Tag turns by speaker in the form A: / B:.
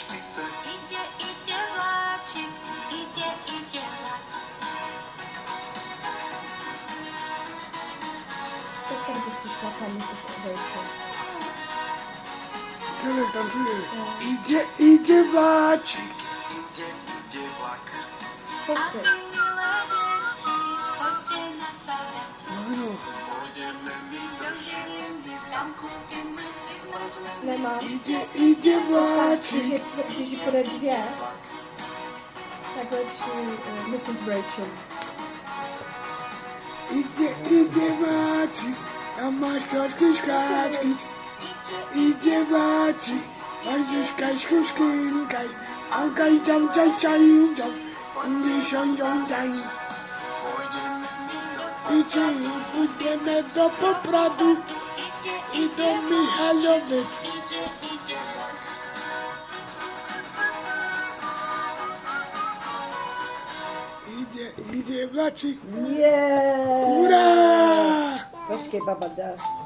A: szpice.
B: Idzie, idzie Maciek, idzie, idzie Maciek.
C: Tak jakby przyszła pani ze Słowejką.
D: Tyle tam czuje. Idzie Maciek.
A: Idzie, idzie vlak.
B: A
C: Chodźcie.
B: wy miłe dzieci, chodźcie na salecie.
D: No.
A: Pôjdeme my do Žiliny, tam kúpime si zmrzlinu.
C: Lema.
D: Idzie Maciek.
C: Gdzieś po dwie. Tak lepszy Mrs. Rachel.
D: Idzie Maciek. Tam masz kaczki. Idzie Maciek. Będziesz kaczku szkinkaj. Ankaj tam nie siądą daj.
A: Pôjdeme my do
D: Idzie i pójdziemy do Popradu. I do Michalowiec.
A: Idzie, idzie vlak.
D: Idzie Maciek.
C: Nie!
D: Ura!
C: Počkej, baba, dá.